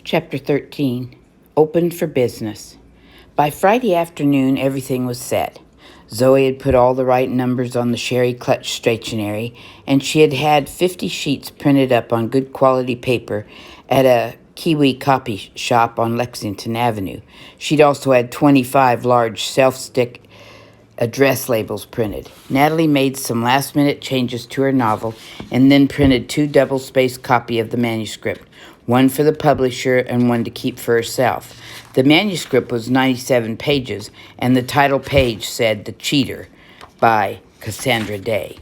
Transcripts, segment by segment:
Chapter 13. Open for Business. By Friday afternoon, everything was set. Zoe had put all the right numbers on the Sherry Clutch stationery, and she had had 50 sheets printed up on good quality paper at a Kiwi copy shop on Lexington Avenue. She'd also had 25 large self-stick address labels printed. Natalie made some last-minute changes to her novel and then printed 2 double-spaced copies of the manuscript, one for the publisher and one to keep for herself. The manuscript was 97 pages, and the title page said The Cheater by Cassandra Day.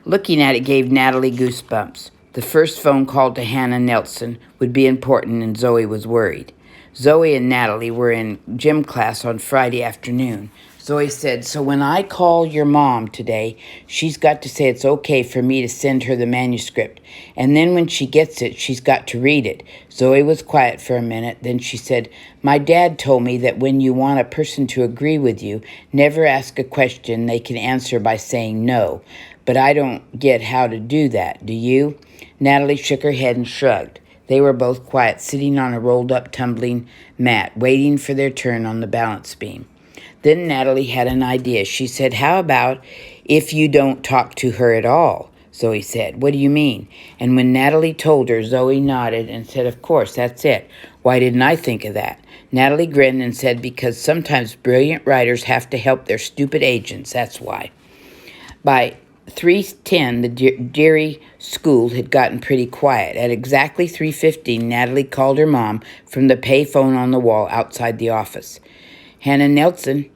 Looking at it gave Natalie goosebumps. The first phone call to Hannah Nelson would be important, and Zoe was worried. Zoe and Natalie were in gym class on Friday afternoon. Zoe said, "So when I call your mom today, she's got to say it's okay for me to send her the manuscript. And then when she gets it, she's got to read it." Zoe was quiet for a minute. Then she said, "My dad told me that when you want a person to agree with you, never ask a question they can answer by saying no. But I don't get how to do that, do you?" Natalie shook her head and shrugged. They were both quiet, sitting on a rolled-up tumbling mat, waiting for their turn on the balance beam. Then Natalie had an idea. She said, "How about if you don't talk to her at all?" Zoe said, "What do you mean?" And when Natalie told her, Zoe nodded and said, "Of course, that's it. Why didn't I think of that?" Natalie grinned and said, "Because sometimes brilliant writers have to help their stupid agents, that's why." By 3:10, the Deary school had gotten pretty quiet. At exactly 3:15, Natalie called her mom from the pay phone on the wall outside the office. "Hannah Nelson."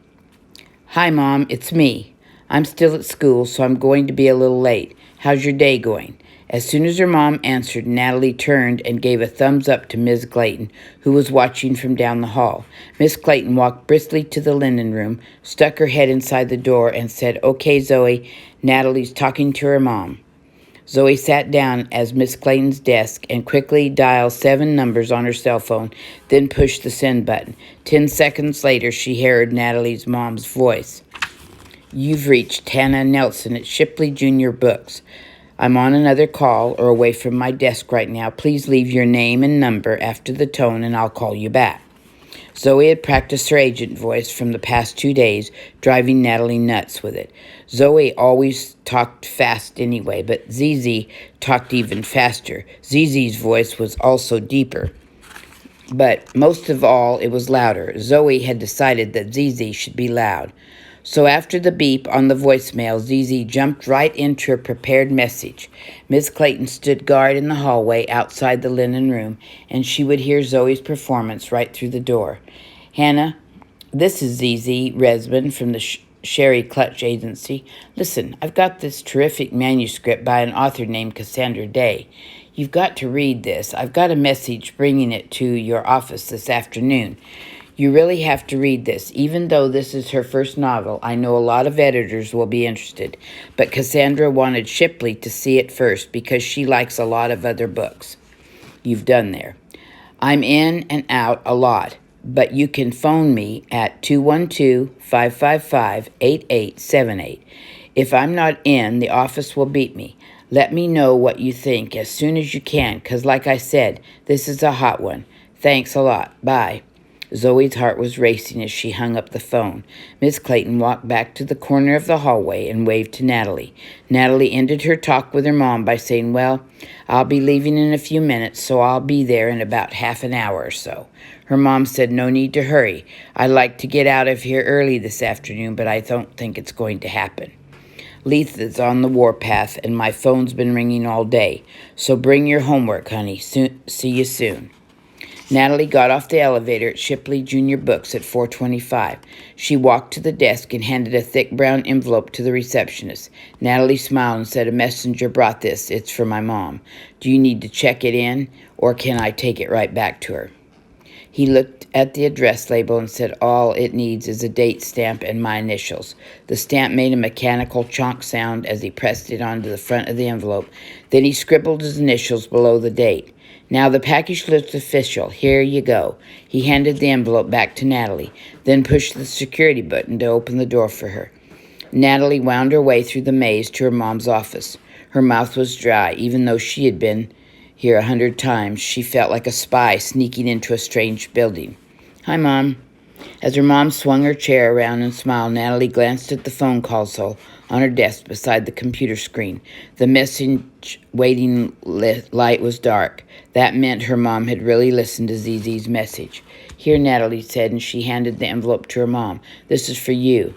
"Hi, Mom, it's me. I'm still at school, so I'm going to be a little late. How's your day going?" As soon as her mom answered, Natalie turned and gave a thumbs up to Ms. Clayton, who was watching from down the hall. Miss Clayton walked briskly to the linen room, stuck her head inside the door, and said, "Okay, Zoe, Natalie's talking to her mom." Zoe sat down at Miss Clayton's desk and quickly dialed 7 numbers on her cell phone, then pushed the send button. 10 seconds later, she heard Natalie's mom's voice. "You've reached Hannah Nelson at Shipley Junior Books. I'm on another call or away from my desk right now. Please leave your name and number after the tone and I'll call you back." Zoe had practiced her agent voice from the past 2 days, driving Natalie nuts with it. Zoe always talked fast anyway, but Zizi talked even faster. Zizi's voice was also deeper, but most of all, it was louder. Zoe had decided that Zizi should be loud. So after the beep on the voicemail, Zizi jumped right into her prepared message. Miss Clayton stood guard in the hallway outside the linen room, and she would hear Zoe's performance right through the door. "Hannah, this is Zizi Resman from the Sherry Clutch Agency. Listen, I've got this terrific manuscript by an author named Cassandra Day. You've got to read this. I've got a message bringing it to your office this afternoon. You really have to read this. Even though this is her first novel, I know a lot of editors will be interested. But Cassandra wanted Shipley to see it first because she likes a lot of other books you've done there. I'm in and out a lot, but you can phone me at 212-555-8878. If I'm not in, the office will beat me. Let me know what you think as soon as you can, because like I said, this is a hot one. Thanks a lot. Bye." Zoe's heart was racing as she hung up the phone. Miss Clayton walked back to the corner of the hallway and waved to Natalie. Natalie ended her talk with her mom by saying, "Well, I'll be leaving in a few minutes, so I'll be there in about half an hour or so." Her mom said, "No need to hurry. I'd like to get out of here early this afternoon, but I don't think it's going to happen. Leith is on the warpath, and my phone's been ringing all day. So bring your homework, honey. See you soon." Natalie got off the elevator at Shipley Junior Books at 4:25. She walked to the desk and handed a thick brown envelope to the receptionist. Natalie smiled and said, "A messenger brought this. It's for my mom. Do you need to check it in, or can I take it right back to her?" He looked at the address label and said, "All it needs is a date stamp and my initials." The stamp made a mechanical chonk sound as he pressed it onto the front of the envelope. Then he scribbled his initials below the date. "Now the package looks official. Here you go." He handed the envelope back to Natalie, then pushed the security button to open the door for her. Natalie wound her way through the maze to her mom's office. Her mouth was dry, even though she had been hear 100 times, she felt like a spy sneaking into a strange building. "Hi, Mom." As her mom swung her chair around and smiled, Natalie glanced at the phone console on her desk beside the computer screen. The message waiting light was dark. That meant her mom had really listened to ZZ's message. "Here," Natalie said, and she handed the envelope to her mom. "This is for you."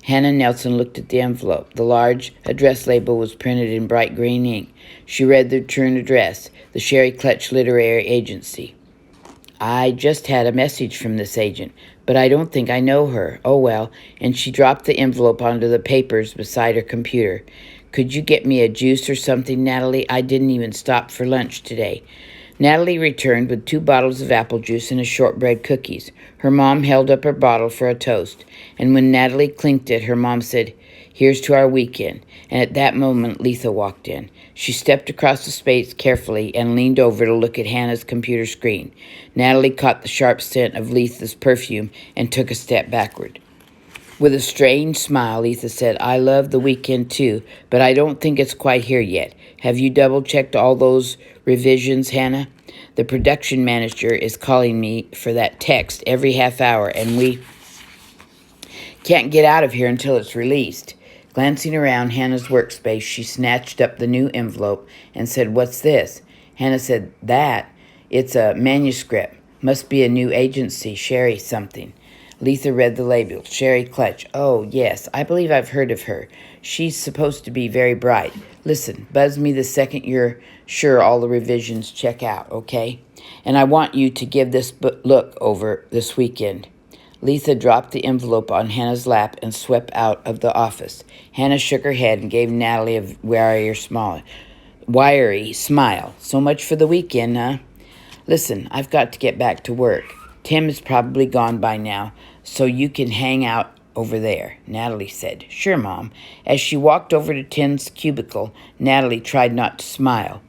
Hannah Nelson looked at the envelope. The large address label was printed in bright green ink. She read the return address, the Sherry Clutch Literary Agency. "I just had a message from this agent, but I don't think I know her. Oh, well." And she dropped the envelope onto the papers beside her computer. "Could you get me a juice or something, Natalie? I didn't even stop for lunch today." Natalie returned with 2 bottles of apple juice and a shortbread cookies. Her mom held up her bottle for a toast, and when Natalie clinked it, her mom said, "Here's to our weekend." And at that moment, Letha walked in. She stepped across the space carefully and leaned over to look at Hannah's computer screen. Natalie caught the sharp scent of Letha's perfume and took a step backward. With a strange smile, Letha said, "I love the weekend too, but I don't think it's quite here yet. Have you double-checked all those revisions, Hannah? The production manager is calling me for that text every half hour, and we can't get out of here until it's released." Glancing around Hannah's workspace, she snatched up the new envelope and said, "What's this?" Hannah said, It's a manuscript. Must be a new agency, Sherry something." Letha read the label, Sherry Clutch. "Oh, yes, I believe I've heard of her. She's supposed to be very bright. Listen, buzz me the second you're sure all the revisions check out, okay? And I want you to give this look over this weekend." Letha dropped the envelope on Hannah's lap and swept out of the office. Hannah shook her head and gave Natalie a wiry smile. "So much for the weekend, huh? Listen, I've got to get back to work. Tim is probably gone by now, so you can hang out over there," Natalie said. "Sure, Mom." As she walked over to Tim's cubicle, Natalie tried not to smile.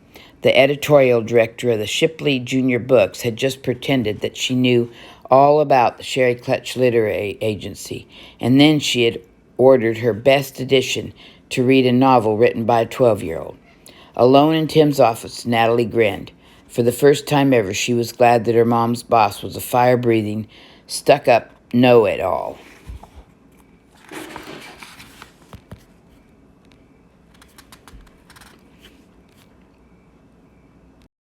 The editorial director of the Shipley Junior Books had just pretended that she knew all about the Sherry Clutch Literary Agency, and then she had ordered her best edition to read a novel written by a 12-year-old. Alone in Tim's office, Natalie grinned. For the first time ever, she was glad that her mom's boss was a fire-breathing, stuck-up know-it-all.